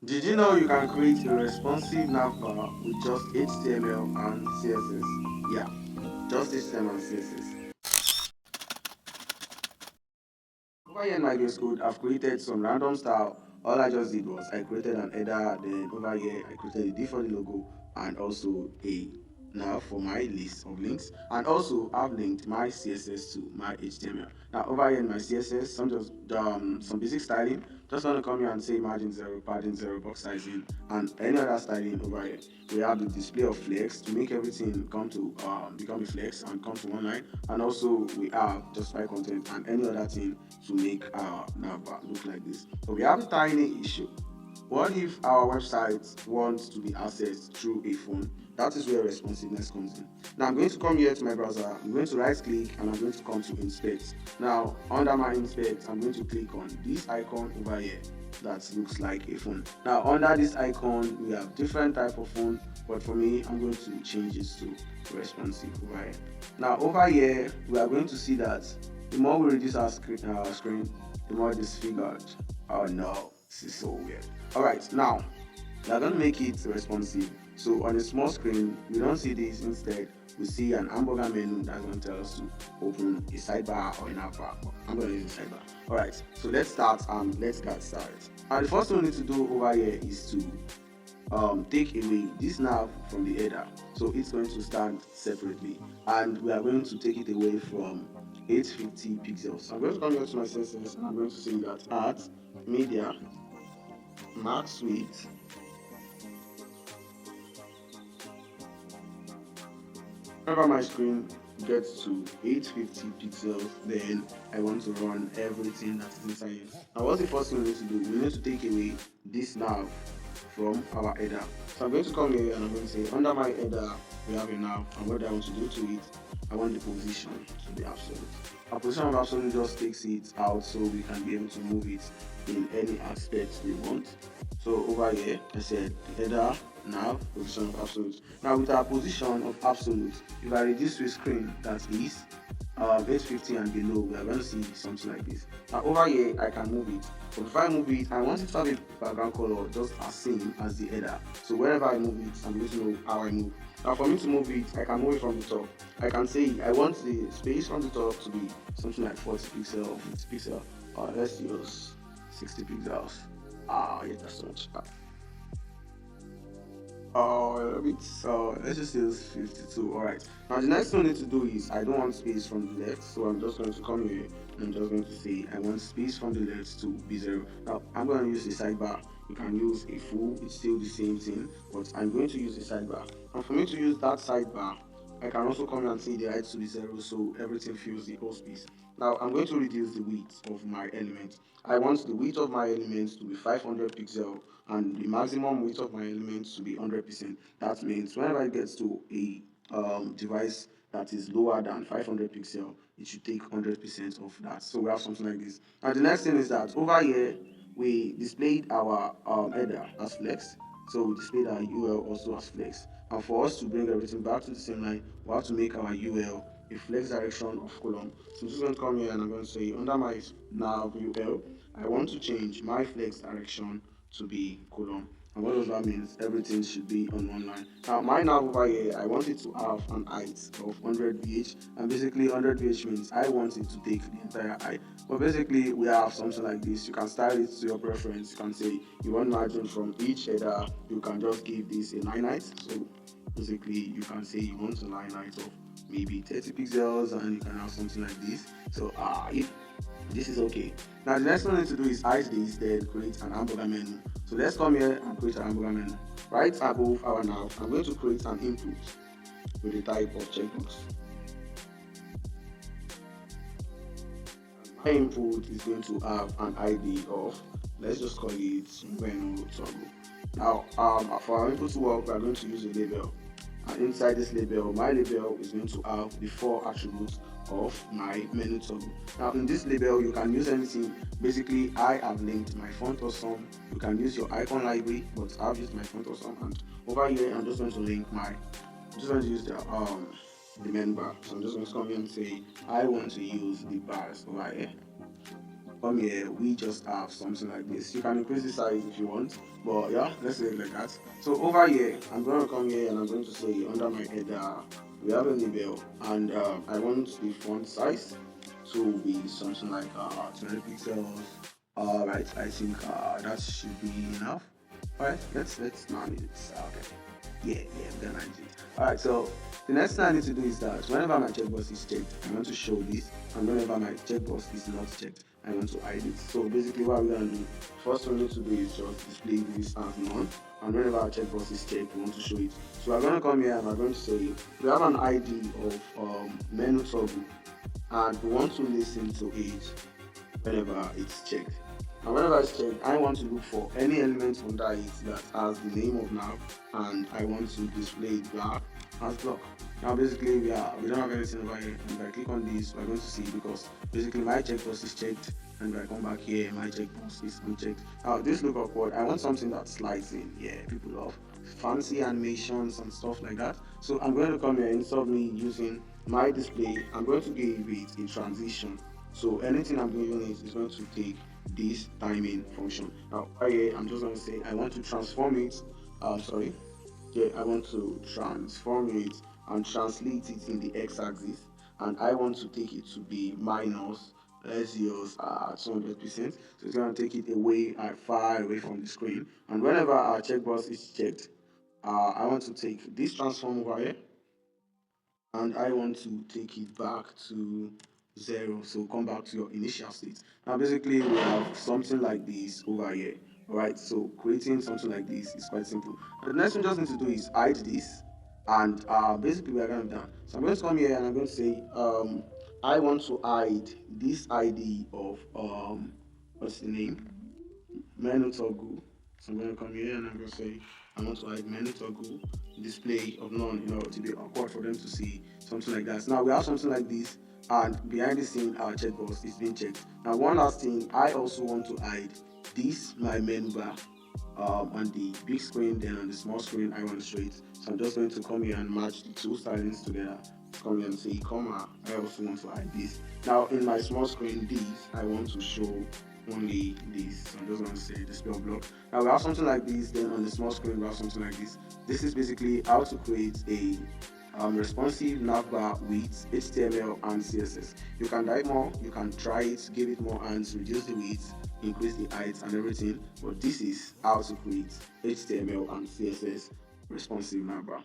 Did you know you can create a responsive navbar with just HTML and CSS? Yeah, just HTML and CSS. Over here in my VS Code, I've created some random style. All I just did was I created an header, then over here I created a div for the logo and also a nav for my list of links. And also I've linked my CSS to my HTML. Now over here in my CSS, some basic styling. Just want to come here and say margin zero, padding zero, box sizing, and any other styling over here. We have the display of flex to make everything come to become a flex and come to one line. And also we have justify content and any other thing to make our navbar look like this. But we have a tiny issue. What if our website wants to be accessed through a phone? That is where responsiveness comes in. Now I'm going to come here to my browser, I'm going to right click and I'm going to come to inspect. Now under my inspect, I'm going to click on this icon over here that looks like a phone. Now under this icon, we have different type of phone, but for me, I'm going to change it to responsive over here. Now over here, we are going to see that the more we reduce our screen, the more disfigured. Oh no, this is so weird. Alright, now we are going to make it responsive. So on a small screen, we don't see this. Instead, we see an hamburger menu that's going to tell us to open a sidebar or a navbar. I'm going to use a sidebar. Alright, so let's start and let's get started. And the first thing we need to do over here is to take away this nav from the header, so it's going to stand separately, and we are going to take it away from 850 pixels. So I'm going to come here to my CSS and I'm going to say that at media max width whenever my screen gets to 850 pixels, then I want to run everything that's inside it. Now what's the first thing we need to do? We need to take away this nav from our header. So I'm going to come here and I'm going to say under my header we have a nav, and what I want to do to it, I want the position to be absolute. Our position of absolute just takes it out so we can be able to move it in any aspect we want. So over here I said header nav position of absolute. Now with our position of absolute, if I reduce to a screen that is 850 and below, we are going to see something like this. Now over here I can move it, but before I move it, I want it to have a background color just as same as the header. So wherever I move it, I'm going to know how I move. Now for me to move it, I can move it from the top. I can say I want the space from the top to be something like 40 pixel or 50 pixel. Let's use 60 pixels. Yeah, that's too much. So let's just use 52. Alright. Now the next thing I need to do is I don't want space from the left, so I'm just going to come here and I'm just going to say I want space from the left to be 0. Now I'm going to use a sidebar. You can use a full, it's still the same thing, but I'm going to use a sidebar. And for me to use that sidebar, I can also come here and say the height to be 0 so everything fills the whole space. Now I'm going to reduce the width of my element. I want the width of my elements to be 500 pixel and the maximum width of my elements to be 100%. That means whenever it gets to a device that is lower than 500 pixel, it should take 100% of that. So we have something like this. And the next thing is that over here we displayed our header as flex. So we displayed our UL also as flex. And for us to bring everything back to the same line, we have to make our UL a flex direction of column. So I'm just going to come here and I'm going to say under my nav UL, I want to change my flex direction to be column. And what does that mean? Everything should be on one line. Now my nav over here, I want it to have an height of 100 VH, and basically 100 VH means I want it to take the entire height. But basically we have something like this. You can style it to your preference. You can say you want margin from each header. You can just give this a line height. So basically you can say you want a line height of maybe 30 pixels and you can have something like this. So if this is okay. Now the next one I need to do is hide this, then create an hamburger menu. So let's come here and create an hamburger menu. Right above our nav, I'm going to create an input with the type of checkbox. My input is going to have an ID of, let's just call it menu toggle. Now for our input to work, we are going to use a label. And inside this label, my label is going to have the 4 attributes of my menu toggle. Now in this label, you can use anything. Basically, I have linked my font awesome. You can use your icon library, but I've used my font awesome. And over here, I'm just going to link I'm just going to use the menu bar. So I'm just going to come here and say I want to use the bars over here. come here, we just have something like this. You can increase the size if you want, but yeah, let's say it like that. So over here, I'm going to come here and I'm going to say under my header, we have a label, and I want the font size to be something like 20 pixels. Alright, I think that should be enough. Alright, let's manage it. Okay. Yeah, we're gonna manage it. Alright, so the next thing I need to do is that whenever my checkbox is checked, I want to show this, and whenever my checkbox is not checked, I want to hide it. So basically, what we're gonna do, first we need to do is just display this as none, and whenever our checkbox is checked, we want to show it. So we're gonna come here and we're going to say we have an ID of menu toggle, and we want to listen to it whenever it's checked. And whenever it's checked, I want to look for any element under it that has the name of nav, and I want to display it back as block. Now basically we don't have anything over here, and if I click on this, we're going to see, because basically my checkbox is checked, and if I come back here, my checkbox is unchecked. Now this look awkward. I want something that slides in. Yeah, people love fancy animations and stuff like that. So I'm going to come here, instead of me using my display, I'm going to give it a transition. So anything I'm doing is going to take this timing function. Now here I'm just going to say I want to transform it. I want to transform it and translate it in the x-axis, and I want to take it to be minus, let's use 200%. So it's going to take it away, far away from the screen. And whenever our checkbox is checked, I want to take this transform over here, and I want to take it back to 0. So come back to your initial state. Now basically we have something like this over here. Alright, so creating something like this is quite simple. And the next thing we just need to do is hide this, and basically we are going to be done. So I'm going to come here and I'm going to say I want to hide this ID of what's the name? Menu toggle. So I'm going to come here and I'm going to say I want to hide menu toggle display of none, to be awkward for them to see something like that. So now we have something like this, and behind the scene our checkbox is being checked. Now one last thing, I also want to hide this my menu bar on the big screen, then on the small screen I want to show it. So I'm just going to come here and match the two stylings together. Come here and say comma, I also want to hide this. Now in my small screen this, I want to show only this. So I'm just going to say display block. Now we have something like this, then on the small screen we have something like this. This is basically how to create a responsive navbar with HTML and CSS. You can dive more, you can try it, give it more hands, reduce the width, increase the height and everything, but this is how to create HTML and CSS responsive navbar.